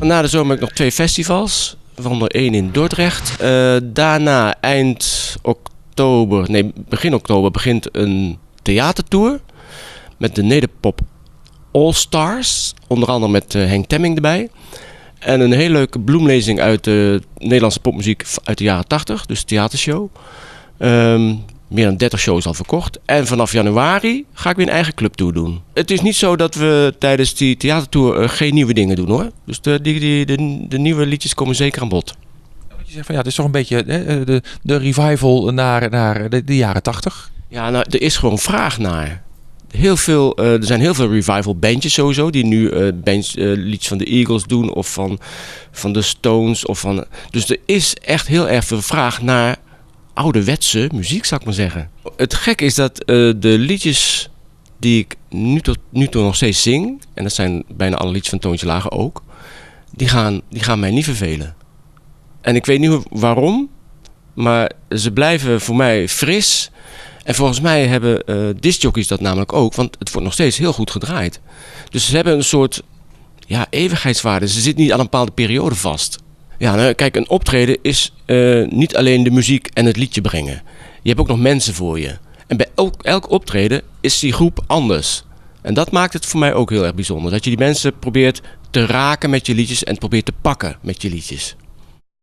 Na de zomer heb ik nog 2 festivals. Waaronder 1 in Dordrecht. Daarna begin oktober begint een theatertour. Met de Nederpop All Stars. Onder andere met Henk Temming erbij. En een hele leuke bloemlezing uit de Nederlandse popmuziek uit de jaren 80. Dus theatershow. Meer dan 30 shows al verkocht. En vanaf januari ga ik weer een eigen clubtour doen. Het is niet zo dat we tijdens die theatertour geen nieuwe dingen doen hoor. Dus de nieuwe liedjes komen zeker aan bod. Je zegt van ja, het is toch een beetje de revival naar de jaren 80. Ja, nou, er is gewoon vraag naar. Er zijn heel veel revival bandjes sowieso. Die nu liedjes van de Eagles doen. Of van de Stones. Dus er is echt heel erg veel vraag naar ouderwetse muziek, zou ik maar zeggen. Het gekke is dat de liedjes die ik nu toe nog steeds zing, en dat zijn bijna alle liedjes van Toontje Lager ook, die gaan mij niet vervelen. En ik weet niet waarom, maar ze blijven voor mij fris. En volgens mij hebben discjockeys dat namelijk ook, want het wordt nog steeds heel goed gedraaid. Dus ze hebben een soort eeuwigheidswaarde. Ze zitten niet aan een bepaalde periode vast. Ja, nou, kijk, een optreden is niet alleen de muziek en het liedje brengen. Je hebt ook nog mensen voor je. En bij elk optreden is die groep anders. En dat maakt het voor mij ook heel erg bijzonder. Dat je die mensen probeert te raken met je liedjes en probeert te pakken met je liedjes.